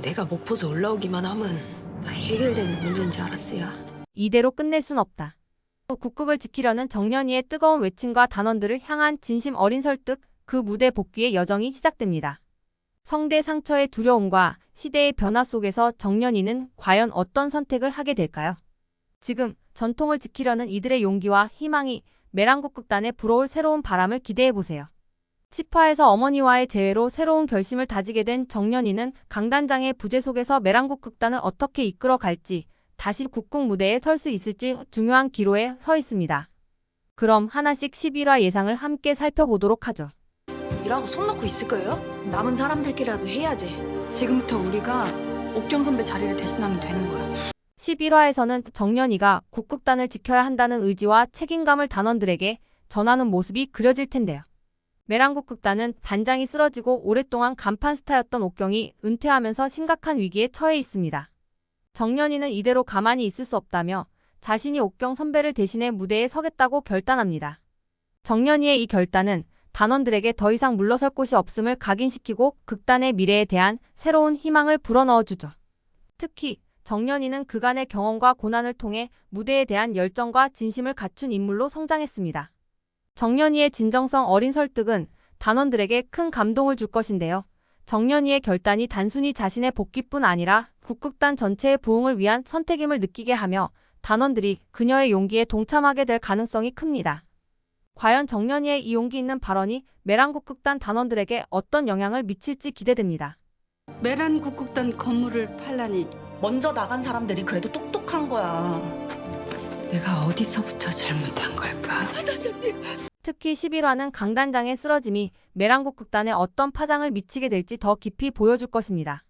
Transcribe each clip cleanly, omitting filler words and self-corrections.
내가 목포서 올라오기만 하면 다 해결되는 문제인 줄 알았어야. 이대로 끝낼 순 없다. 국극을 지키려는 정년이의 뜨거운 외침과 단원들을 향한 진심 어린 설득, 그 무대 복귀의 여정이 시작됩니다. 성대 상처의 두려움과 시대의 변화 속에서 정년이는 과연 어떤 선택을 하게 될까요? 지금 전통을 지키려는 이들의 용기와 희망이 매랑국극단에 불어올 새로운 바람을 기대해보세요. 치파에서 어머니와의 재회로 새로운 결심을 다지게 된 정년이는 강단장의 부재 속에서 매랑국극단을 어떻게 이끌어갈지, 다시 국극 무대에 설 수 있을지 중요한 기로에 서 있습니다. 그럼 하나씩 11화 예상을 함께 살펴보도록 하죠. 일하고 손 놓고 있을 거예요? 남은 사람들끼리라도 해야지. 지금부터 우리가 옥경 선배 자리를 대신하면 되는 거야. 11화에서는 정년이가 국극단을 지켜야 한다는 의지와 책임감을 단원들에게 전하는 모습이 그려질 텐데요. 매랑국극단은 단장이 쓰러지고 오랫동안 간판 스타였던 옥경이 은퇴하면서 심각한 위기에 처해 있습니다. 정년이는 이대로 가만히 있을 수 없다며 자신이 옥경 선배를 대신해 무대에 서겠다고 결단합니다. 정년이의 이 결단은 단원들에게 더 이상 물러설 곳이 없음을 각인시키고 극단의 미래에 대한 새로운 희망을 불어넣어주죠. 특히 정년이는 그간의 경험과 고난을 통해 무대에 대한 열정과 진심을 갖춘 인물로 성장했습니다. 정년이의 진정성 어린 설득은 단원들에게 큰 감동을 줄 것인데요. 정년이의 결단이 단순히 자신의 복귀뿐 아니라 국극단 전체의 부흥을 위한 선택임을 느끼게 하며 단원들이 그녀의 용기에 동참하게 될 가능성이 큽니다. 과연 정년이의 이 용기 있는 발언이 매랑국극단 단원들에게 어떤 영향을 미칠지 기대됩니다. 매란국극단 건물을 팔라니 먼저 나간 사람들이 그래도 똑똑한 거야. 내가 어디서부터 잘못한 걸까? 특히 11화는 강단장의 쓰러짐이 매랑국극단에 어떤 파장을 미치게 될지 더 깊이 보여줄 것입니다.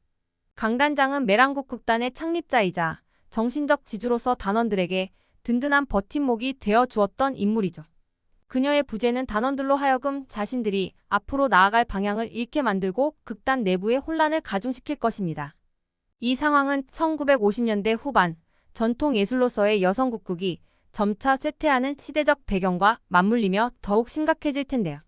강단장은 매랑국극단의 창립자이자 정신적 지주로서 단원들에게 든든한 버팀목이 되어 주었던 인물이죠. 그녀의 부재는 단원들로 하여금 자신들이 앞으로 나아갈 방향을 잃게 만들고 극단 내부의 혼란을 가중시킬 것입니다. 이 상황은 1950년대 후반 전통 예술로서의 여성 국극이 점차 쇠퇴하는 시대적 배경과 맞물리며 더욱 심각해질 텐데요.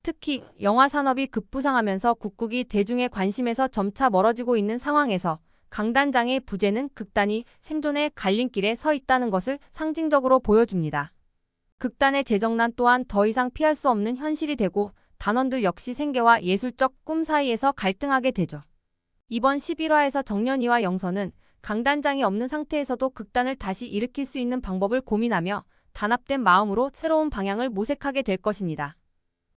특히 영화 산업이 급부상하면서 국극이 대중의 관심에서 점차 멀어지고 있는 상황에서 강단장의 부재는 극단이 생존의 갈림길에 서 있다는 것을 상징적으로 보여줍니다. 극단의 재정난 또한 더 이상 피할 수 없는 현실이 되고 단원들 역시 생계와 예술적 꿈 사이에서 갈등하게 되죠. 이번 11화에서 정년이와 영서는 강단장이 없는 상태에서도 극단을 다시 일으킬 수 있는 방법을 고민하며 단합된 마음으로 새로운 방향을 모색하게 될 것입니다.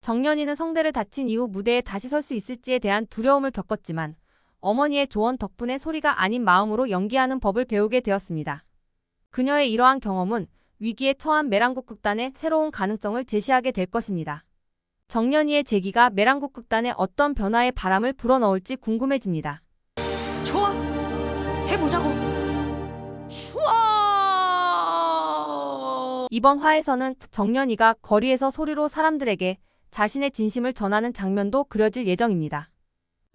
정년이는 성대를 다친 이후 무대에 다시 설 수 있을지에 대한 두려움을 겪었지만 어머니의 조언 덕분에 소리가 아닌 마음으로 연기하는 법을 배우게 되었습니다. 그녀의 이러한 경험은 위기에 처한 매랑국극단의 새로운 가능성을 제시하게 될 것입니다. 정년이의 재기가 매랑국극단에 어떤 변화의 바람을 불어넣을지 궁금해집니다. 좋아, 해보자고. 좋아. 이번 화에서는 정년이가 거리에서 소리로 사람들에게 자신의 진심을 전하는 장면도 그려질 예정입니다.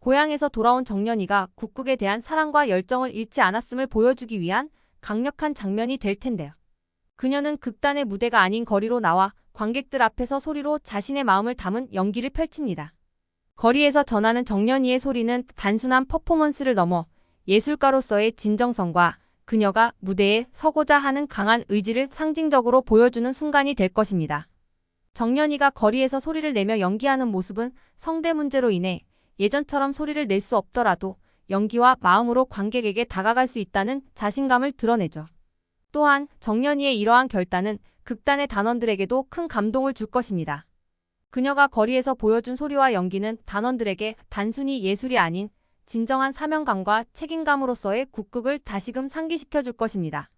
고향에서 돌아온 정년이가 국극에 대한 사랑과 열정을 잃지 않았음을 보여주기 위한 강력한 장면이 될 텐데요. 그녀는 극단의 무대가 아닌 거리로 나와 관객들 앞에서 소리로 자신의 마음을 담은 연기를 펼칩니다. 거리에서 전하는 정년이의 소리는 단순한 퍼포먼스를 넘어 예술가로서의 진정성과 그녀가 무대에 서고자 하는 강한 의지를 상징적으로 보여주는 순간이 될 것입니다. 정년이가 거리에서 소리를 내며 연기하는 모습은 성대 문제로 인해 예전처럼 소리를 낼 수 없더라도 연기와 마음으로 관객에게 다가갈 수 있다는 자신감을 드러내죠. 또한 정년이의 이러한 결단은 극단의 단원들에게도 큰 감동을 줄 것입니다. 그녀가 거리에서 보여준 소리와 연기는 단원들에게 단순히 예술이 아닌 진정한 사명감과 책임감으로서의 국극을 다시금 상기시켜 줄 것입니다.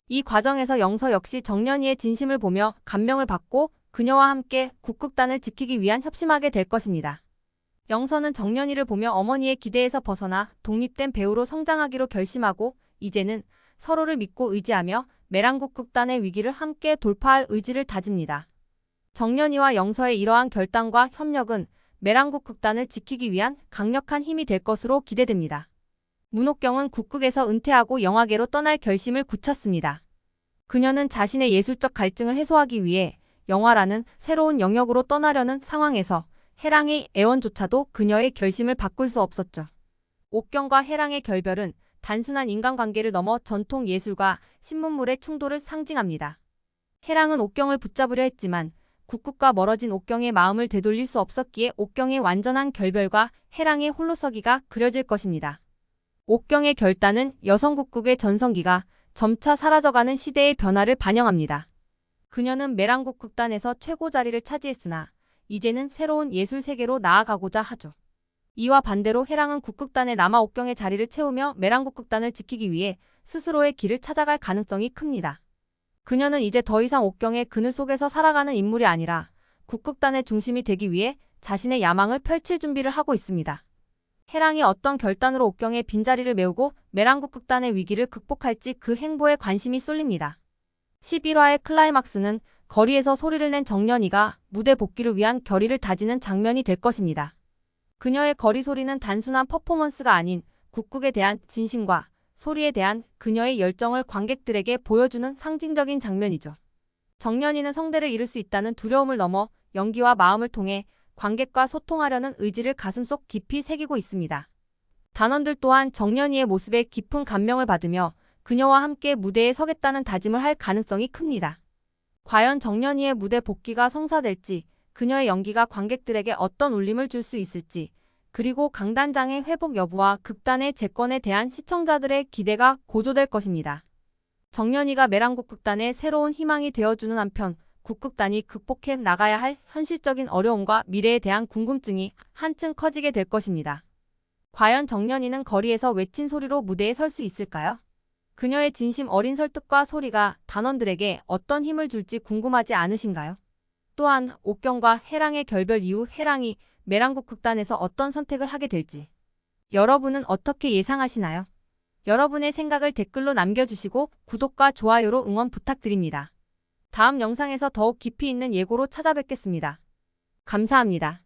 이 과정에서 영서 역시 정년이의 진심을 보며 감명을 받고 그녀와 함께 국극단을 지키기 위한 협심하게 될 것입니다. 영서는 정년이를 보며 어머니의 기대에서 벗어나 독립된 배우로 성장하기로 결심하고 이제는 서로를 믿고 의지하며 매랑국극단의 위기를 함께 돌파할 의지를 다집니다. 정년이와 영서의 이러한 결단과 협력은 매랑국극단을 지키기 위한 강력한 힘이 될 것으로 기대됩니다. 문옥경은 국극에서 은퇴하고 영화계로 떠날 결심을 굳혔습니다. 그녀는 자신의 예술적 갈증을 해소하기 위해 영화라는 새로운 영역으로 떠나려는 상황에서 해랑의 애원조차도 그녀의 결심을 바꿀 수 없었죠. 옥경과 해랑의 결별은 단순한 인간관계를 넘어 전통 예술과 신문물의 충돌을 상징합니다. 해랑은 옥경을 붙잡으려 했지만 국국과 멀어진 옥경의 마음을 되돌릴 수 없었기에 옥경의 완전한 결별과 해랑의 홀로서기가 그려질 것입니다. 옥경의 결단은 여성 국국의 전성기가 점차 사라져가는 시대의 변화를 반영합니다. 그녀는 메랑국극단에서 최고 자리를 차지했으나 이제는 새로운 예술 세계로 나아가고자 하죠. 이와 반대로 해랑은 국극단에 남아 옥경의 자리를 채우며 메랑국극단을 지키기 위해 스스로의 길을 찾아갈 가능성이 큽니다. 그녀는 이제 더 이상 옥경의 그늘 속에서 살아가는 인물이 아니라 국극단의 중심이 되기 위해 자신의 야망을 펼칠 준비를 하고 있습니다. 해랑이 어떤 결단으로 옥경의 빈자리를 메우고 메랑국극단의 위기를 극복할지 그 행보에 관심이 쏠립니다. 11화의 클라이막스는 거리에서 소리를 낸 정연이가 무대 복귀를 위한 결의를 다지는 장면이 될 것입니다. 그녀의 거리 소리는 단순한 퍼포먼스가 아닌 국국에 대한 진심과 소리에 대한 그녀의 열정을 관객들에게 보여주는 상징적인 장면이죠. 정연이는 성대를 잃을 수 있다는 두려움을 넘어 연기와 마음을 통해 관객과 소통하려는 의지를 가슴속 깊이 새기고 있습니다. 단원들 또한 정연이의 모습에 깊은 감명을 받으며 그녀와 함께 무대에 서겠다는 다짐을 할 가능성이 큽니다. 과연 정연이의 무대 복귀가 성사될지, 그녀의 연기가 관객들에게 어떤 울림을 줄 수 있을지, 그리고 강단장의 회복 여부와 극단의 재건에 대한 시청자들의 기대가 고조될 것입니다. 정연이가 메랑국극단의 새로운 희망이 되어주는 한편 국극단이 극복해 나가야 할 현실적인 어려움과 미래에 대한 궁금증이 한층 커지게 될 것입니다. 과연 정연이는 거리에서 외친 소리로 무대에 설 수 있을까요? 그녀의 진심 어린 설득과 소리가 단원들에게 어떤 힘을 줄지 궁금하지 않으신가요? 또한 옥경과 해랑의 결별 이후 해랑이 메랑국극단에서 어떤 선택을 하게 될지 여러분은 어떻게 예상하시나요? 여러분의 생각을 댓글로 남겨주시고 구독과 좋아요로 응원 부탁드립니다. 다음 영상에서 더욱 깊이 있는 예고로 찾아뵙겠습니다. 감사합니다.